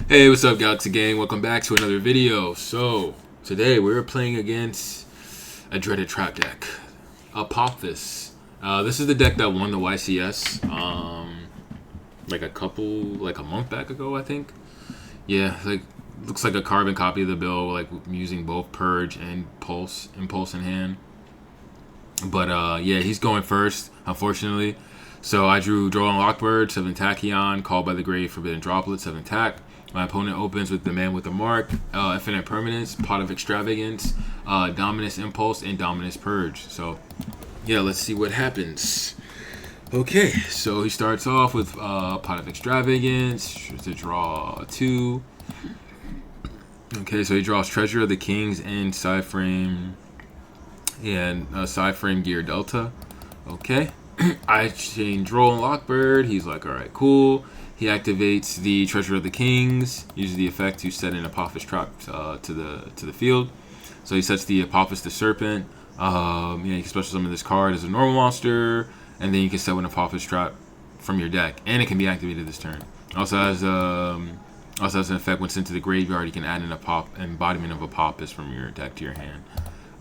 Hey, what's up, Galaxy Gang? Welcome back to another video. So, today we're playing against a dreaded trap deck, Apophis. This is the deck that won the YCS, like a month back ago, I think. Yeah, looks like a carbon copy of the bill, like using both Purge and Impulse in hand. But yeah, he's going first, unfortunately. So I drew Draw on Lockbird, 7 Tachyon, Called by the Grave, Forbidden Droplet, 7 Tack. My opponent opens with the Man with the Mark, Infinite Permanence, Pot of Extravagance, Dominus Impulse, and Dominus Purge. So, yeah, let's see what happens. Okay, so he starts off with Pot of Extravagance to draw 2. Okay, so he draws Treasure of the Kings and Sideframe Gear Delta. Okay, I chain Droll and Lockbird. He's like, all right, cool. He activates the Treasure of the Kings, uses the effect to set an Apophis trap to the field. So he sets the Apophis the Serpent. You can special summon this card as a normal monster, and then you can set an Apophis trap from your deck, and it can be activated this turn. Also has an effect when sent to the graveyard. You can add an embodiment of Apophis from your deck to your hand.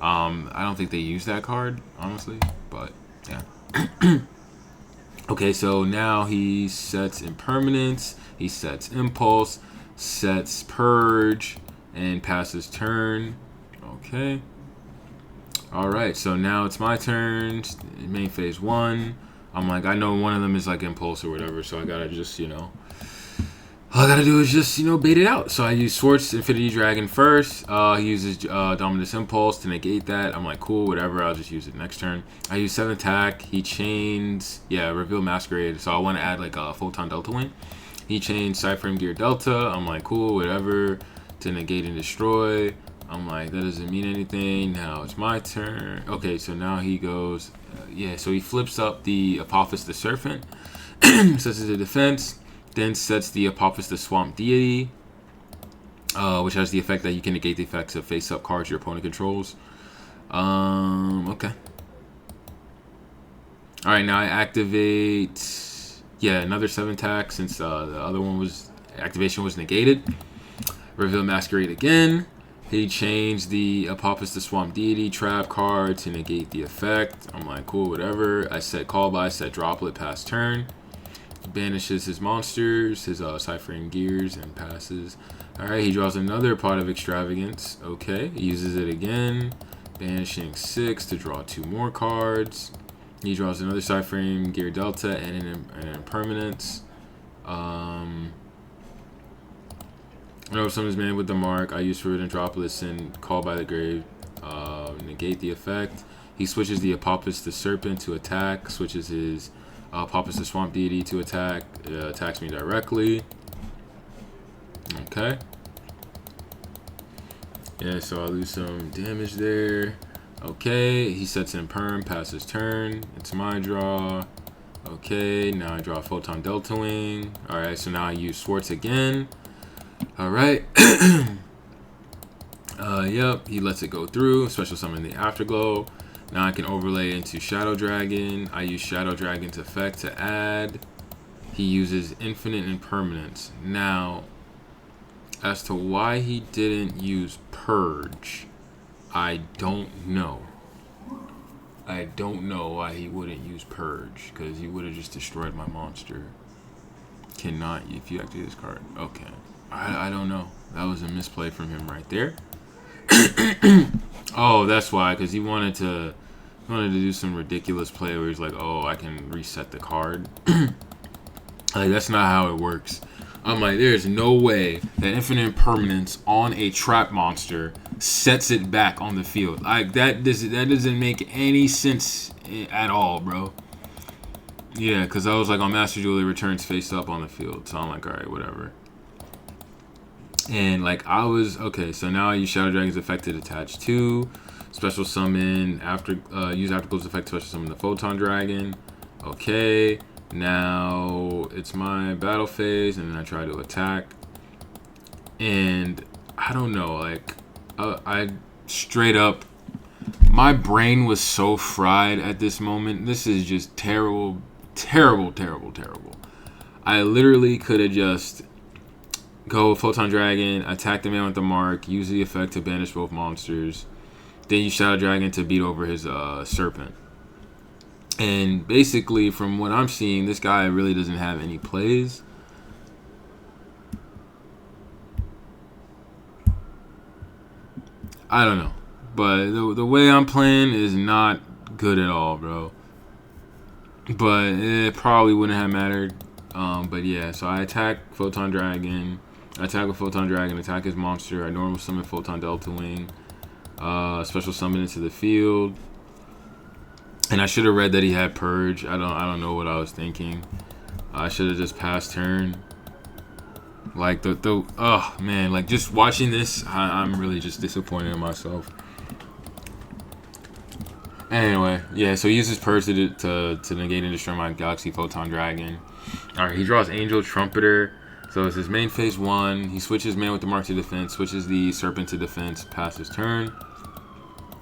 I don't think they use that card, honestly, but yeah. Okay, so now he sets Impermanence, he sets Impulse, sets Purge, and passes turn. Okay. Alright, so now it's my turn. Main phase 1. I'm like, I know one of them is like Impulse or whatever, so I gotta just, all I gotta do is just, bait it out. So I use Swartz Infinity Dragon first. He uses Dominus Impulse to negate that. I'm like, cool, whatever. I'll just use it next turn. I use 7 attack. He chains, Reveal Masquerade. So I want to add like a Photon Delta Wing. He chains Sideframe Gear Delta. I'm like, cool, whatever. To negate and destroy. I'm like, that doesn't mean anything. Now it's my turn. Okay, so now he goes, so he flips up the Apophis the Serpent. Sets it to defense. Then sets the Apophis the Swamp Deity, which has the effect that you can negate the effects of face-up cards your opponent controls. Okay. Alright, now I activate, another 7 attack since the other one activation was negated. Reveal Masquerade again. He changed the Apophis the Swamp Deity trap card to negate the effect. I'm like, cool, whatever. I set Call by, set Droplet, pass turn. Banishes his monsters, his Sideframe Gears, and passes. Alright, he draws another Pot of Extravagance. Okay, he uses it again. Banishing 6 to draw 2 more cards. He draws another Sideframe Gear Delta and an Impermanence. Whenever summons Man with the Mark, I use Forbidden Droplets and Call by the Grave. Negate the effect. He switches the Apophis the Serpent to attack. Switches his Apophis the Swamp Deity to attack. Attacks me directly. Okay. Yeah, so I lose some damage there. Okay, he sets in Perm, passes turn. It's my draw. Okay, now I draw Photon Delta Wing. Alright, so now I use Swartz again. Alright. Yep, he lets it go through. Special summon the Afterglow. Now I can overlay into Shadow Dragon. I use Shadow Dragon's effect to add. He uses Infinite Impermanence. Now, as to why he didn't use Purge, I don't know. I don't know why he wouldn't use Purge, because he would have just destroyed my monster. Cannot, if you activate this card. Okay. I don't know. That was a misplay from him right there. Oh, that's why, because he wanted to do some ridiculous play where he's like, oh, I can reset the card. Like, that's not how it works. I'm like, there's no way that Infinite Impermanence on a trap monster sets it back on the field. Like, that doesn't make any sense at all, bro. Yeah, because I was like, on Master Duel, it returns face up on the field. So I'm like, all right, whatever. And like okay, so now I use Shadow Dragon's effect to attach 2. Special summon use Afterglow's effect to special summon the Photon Dragon. Okay, now it's my battle phase, and then I try to attack. And I don't know, like I straight up, my brain was so fried at this moment. This is just terrible, terrible, terrible, terrible. I literally could have just Go with Photon Dragon, attack the man with the mark, use the effect to banish both monsters. Then use Shadow Dragon to beat over his Serpent. And basically, from what I'm seeing, this guy really doesn't have any plays. I don't know. But the way I'm playing is not good at all, bro. But it probably wouldn't have mattered. But yeah, so I attack Photon Dragon. I attack with Photon Dragon, attack his monster. I normal summon Photon Delta Wing. Special summon into the field. And I should have read that he had Purge. I don't know what I was thinking. I should have just passed turn. Like oh man, like just watching this, I'm really just disappointed in myself. Anyway, yeah, so he uses Purge to negate and destroy my Galaxy Photon Dragon. Alright, he draws Angel Trumpeter. So it's his main phase 1. He switches man with the mark to defense, switches the Serpent to defense, passes turn.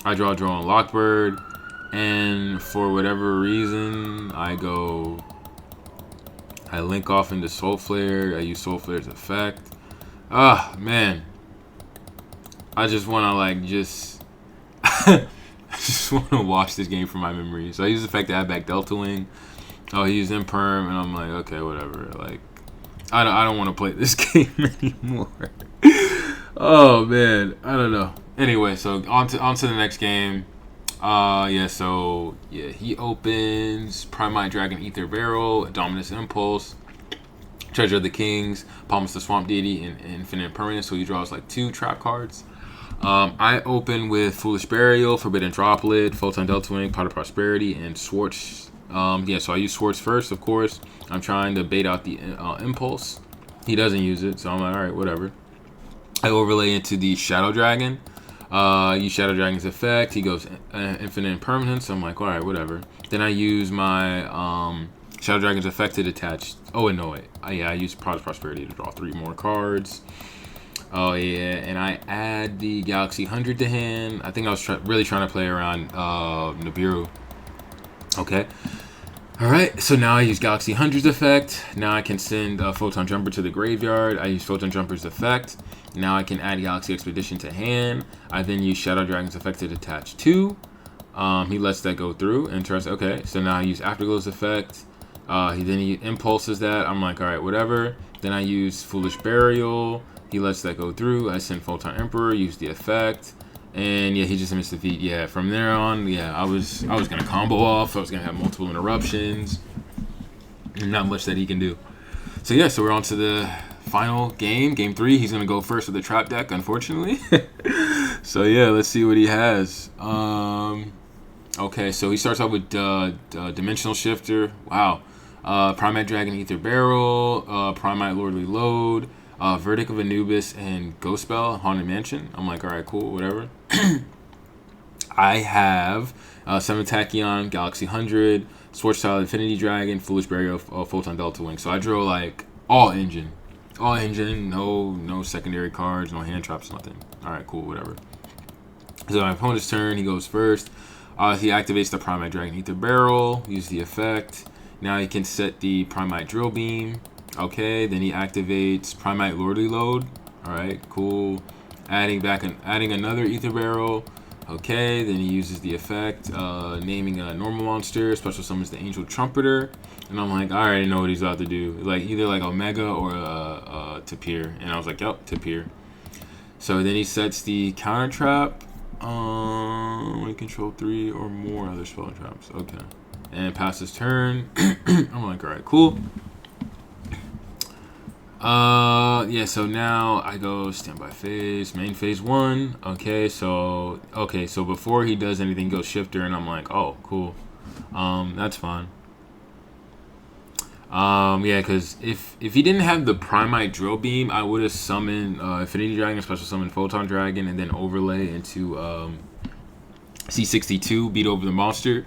I draw Drone Lockbird, and for whatever reason, I link off into Soul Flare. I use Soul Flare's effect. Ah, man. I just want to, I just want to watch this game from my memory. So I use the effect to add back Delta Wing. Oh, he used Imperm, and I'm like, okay, whatever. Like, I don't want to play this game anymore. Oh, man. I don't know. Anyway, so on to the next game. He opens Primite Dragon Ether Barrel, Dominus Impulse, Treasure of the Kings, Palmas the Swamp Deity, and Infinite Permanence. So he draws like 2 trap cards. I open with Foolish Burial, Forbidden Droplet, Photon Delta Wing, Pot of Prosperity, and Swartz. So I use Swartz first, of course. I'm trying to bait out the Impulse. He doesn't use it, so I'm like, alright, whatever. I overlay into the Shadow Dragon. Use Shadow Dragon's effect. He goes Infinite Impermanence. So I'm like, alright, whatever. Then I use my Shadow Dragon's effect to detach. Oh, and no, wait. I use Pot of Prosperity to draw 3 more cards. Oh, yeah, and I add the Galaxy 100 to hand. I think I was really trying to play around Nibiru. Okay. Alright, so now I use Galaxy 100's effect. Now I can send Photon Jumper to the graveyard. I use Photon Jumper's effect. Now I can add Galaxy Expedition to hand. I then use Shadow Dragon's effect to detach 2. He lets that go through. Interesting. Okay, so now I use Afterglow's effect. He impulses that. I'm like, alright, whatever. Then I use Foolish Burial. He lets that go through. I send Photon Emperor, use the effect. And yeah, he just missed the feat. Yeah, from there on, yeah, I was gonna combo off. I was gonna have multiple interruptions. Not much that he can do. So yeah, so we're on to the final game, game 3. He's gonna go first with the trap deck, unfortunately. So yeah, let's see what he has. Okay, so he starts off with Dimensional Shifter. Wow. Primate Dragon Ether Barrel, Primate Lordly Load, Verdict of Anubis, and Ghost Spell, Haunted Mansion. I'm like, alright, cool, whatever. I have 7 Tachyon, Galaxy 100, Swartz Style Infinity Dragon, Foolish Burial, Photon Delta Wing. So I drew like all engine. All engine, no secondary cards, no hand traps, nothing. Alright, cool, whatever. So my opponent's turn, he goes first. He activates the Primate Dragon Ether Barrel, use the effect. Now he can set the Primate Drill Beam. Okay, then he activates Primate Lordly Load. Alright, cool. Adding another Ether Barrel. Okay, then he uses the effect, naming a normal monster, special summons the Angel Trumpeter. And I'm like, I already know what he's about to do. Like either like Omega or Tapir. And I was like, yep, Tapir. So then he sets the counter trap. We control 3 or more other spell traps. Okay. And passes turn. I'm like, alright, cool. So now I go standby phase, main phase 1. Okay, so before he does anything, he goes shifter, and I'm like, oh, cool. That's fine. Because if he didn't have the Primite Drill Beam, I would have summoned Infinity Dragon, special summon Photon Dragon, and then overlay into C62, beat over the monster,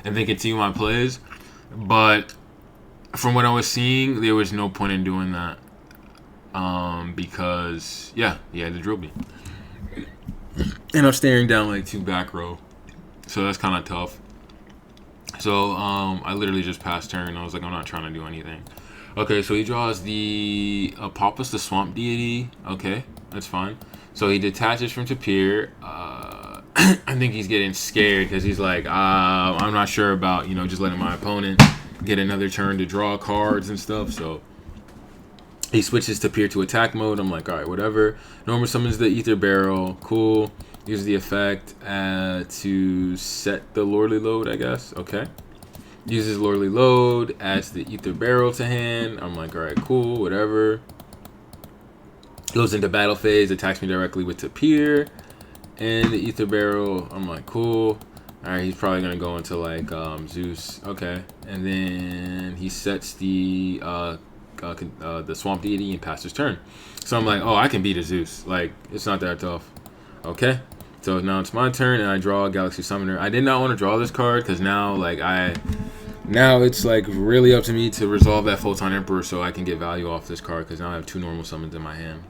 and then continue my plays. But from what I was seeing, there was no point in doing that. Because he had the Drill Beam. And I'm staring down like 2 back row. So that's kind of tough. So I literally just passed turn. I was like, I'm not trying to do anything. Okay, so he draws the Apophis, the swamp deity. Okay, that's fine. So he detaches from Tapir. I think he's getting scared because he's like, I'm not sure about, just letting my opponent get another turn to draw cards and stuff. So he switches Tapir to attack mode. I'm like, all right, whatever. Normal summons the Ether Barrel. Cool. Uses the effect to set the Lordly Load, I guess. Okay. Uses Lordly Load, adds the Ether Barrel to hand. I'm like, all right, cool, whatever. Goes into battle phase, attacks me directly with Tapir and the Ether Barrel. I'm like, cool. All right, he's probably gonna go into like Zeus. Okay, and then he sets the Swamp Deity and passes turn. So I'm like, oh, I can beat a Zeus. Like, it's not that tough. Okay. So now it's my turn, and I draw a Galaxy Summoner. I did not want to draw this card because now it's like really up to me to resolve that Photon Emperor so I can get value off this card because now I have 2 normal summons in my hand.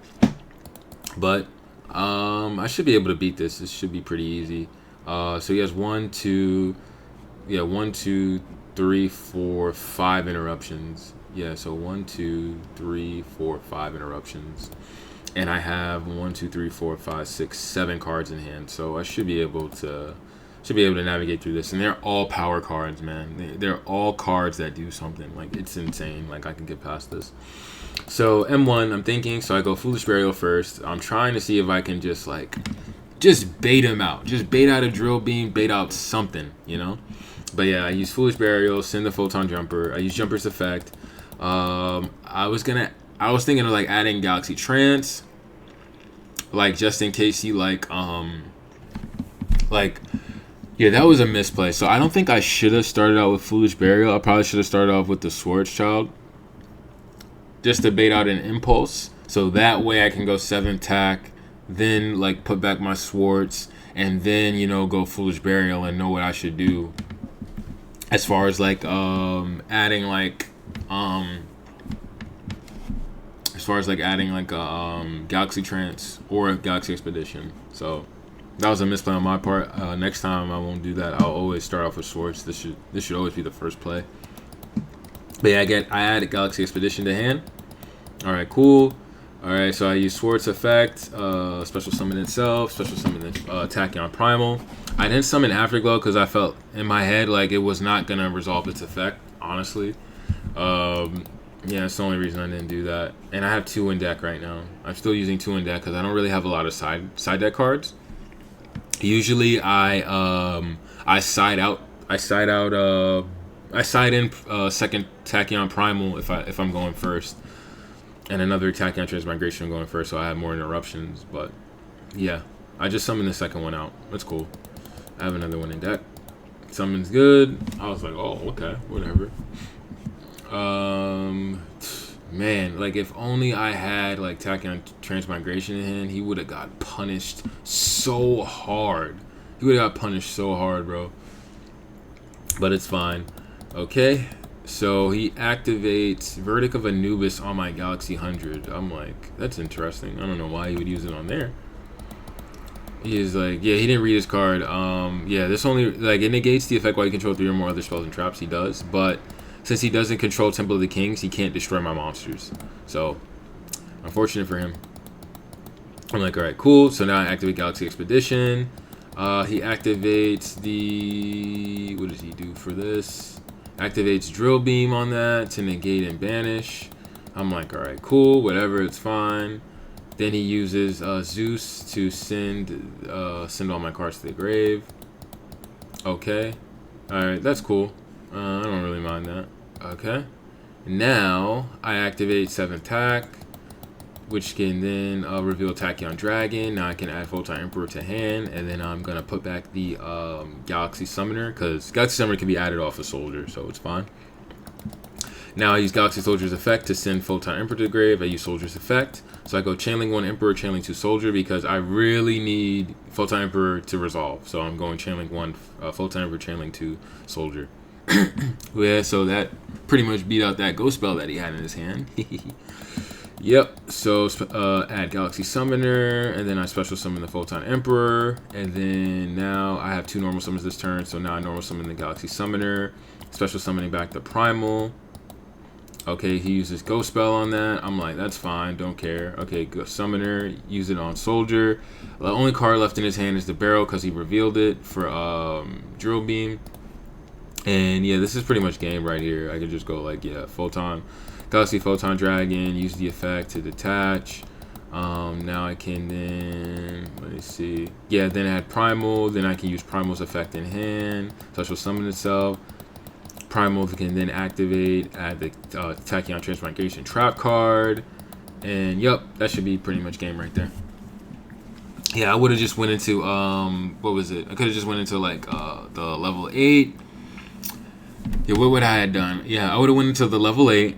But I should be able to beat this. This should be pretty easy. So he has 1, 2, 3, 4, 5 interruptions. Yeah, so 1, 2, 3, 4, 5 interruptions. And I have 1, 2, 3, 4, 5, 6, 7 cards in hand, so I should be able to navigate through this. And they're all power cards, man. They're all cards that do something. Like, it's insane. Like, I can get past this. So M1, I'm thinking. So I go Foolish Burial first. I'm trying to see if I can just bait him out. Just bait out a Drill Beam, bait out something, But yeah, I use Foolish Burial, send the Photon Jumper. I use Jumper's effect. I was thinking of like adding Galaxy Trance, like just in case he yeah, that was a misplay. So I don't think I should have started out with Foolish Burial. I probably should have started off with the Swords Child, just to bait out an Impulse. So that way I can go 7 tack, then like put back my Swords, and then go Foolish Burial and know what I should do. As far as like adding a Galaxy Trance or a Galaxy Expedition. So that was a misplay on my part. Next time I won't do that. I'll always start off with Swords. This should always be the first play. But yeah, I add a Galaxy Expedition to hand. All right, cool. All right, so I use Swords effect, special summon itself, special summon Tachyon Primal. I didn't summon Afterglow because I felt in my head like it was not gonna resolve its effect. Honestly. Yeah, that's the only reason I didn't do that. And I have 2 in deck right now. I'm still using 2 in deck because I don't really have a lot of side deck cards. Usually I side in second Tachyon Primal if I'm going first, and another Tachyon Transmigration going first, so I have more interruptions. But yeah, I just summoned the second one out. That's cool. I have another one in deck. Summon's good. I was like, oh, okay, whatever. Man, like if only I had like Tachyon Transmigration in hand, he would have got punished so hard. Bro. But it's fine. Okay, so he activates Verdict of Anubis on my Galaxy 100. I'm like, that's interesting. I don't know why he would use it on there. He is like, yeah, he didn't read his card. Yeah, this only it negates the effect while you control 3 or more other spells and traps. He does, but since he doesn't control Temple of the Kings, he can't destroy my monsters. So, unfortunate for him. I'm like, all right, cool. So now I activate Galaxy Expedition. He activates the... What does he do for this? Activates Drill Beam on that to negate and banish. I'm like, all right, cool. Whatever, it's fine. Then he uses Zeus to send all my cards to the grave. Okay. All right, that's cool. I don't really mind that. Okay. Now, I activate 7 tack, which can then reveal Tachyon Dragon. Now I can add Photon Emperor to hand, and then I'm going to put back the Galaxy Summoner, because Galaxy Summoner can be added off a Soldier, so it's fine. Now I use Galaxy Soldier's effect to send Photon Emperor to the grave. I use Soldier's effect. So I go Channeling 1 Emperor, Channeling 2 Soldier, because I really need Photon Emperor to resolve. So I'm going Channeling 1 Photon Emperor, Channeling 2 Soldier. Yeah, so that pretty much beat out that ghost spell that he had in his hand. Yep, so add Galaxy Summoner, and then I special summon the Photon Emperor, and then now I have 2 normal summons this turn, so now I normal summon the Galaxy Summoner, special summoning back the Primal. Okay, he uses Ghost Spell on that. I'm like, that's fine, don't care. Okay, go Summoner, use it on Soldier. The only card left in his hand is the Barrel because he revealed it for Drill Beam. And yeah, this is pretty much game right here. I could just go like, yeah, Photon, Galaxy Photon Dragon, use the effect to detach. Now I can then, let me see. Yeah, then I had Primal, then I can use Primal's effect in hand. Touch will summon itself. Primal can then activate, add the Tachyon Transmigration Trap card. And yep, that should be pretty much game right there. Yeah, I would have just went into, what was it? I could have just went into like the level 8. Yeah, what would I have done? Yeah, I would have went into the level 8.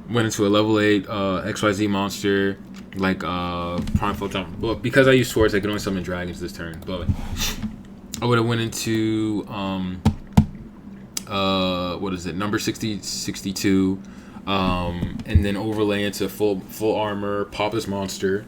Went into a level 8 XYZ monster, like Prime Photon. Well, because I use swords, I can only summon dragons this turn. But I would have went into what is it, number 62, and then overlay into full armor, pop this monster,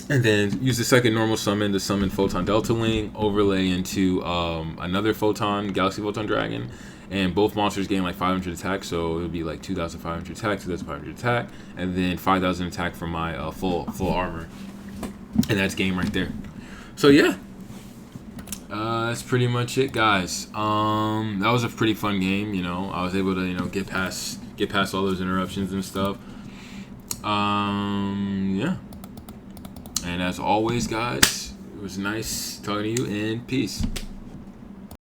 and then use the second normal summon to summon Photon Delta Link, overlay into another Photon, Galaxy Photon Dragon, and both monsters gain like 500 attack, so it would be like 2,500 attack, 2,500 attack, and then 5,000 attack for my full armor, and that's game right there. So yeah, that's pretty much it, guys. That was a pretty fun game. You know, I was able to get past all those interruptions and stuff. Yeah. And as always, guys, it was nice talking to you, and peace.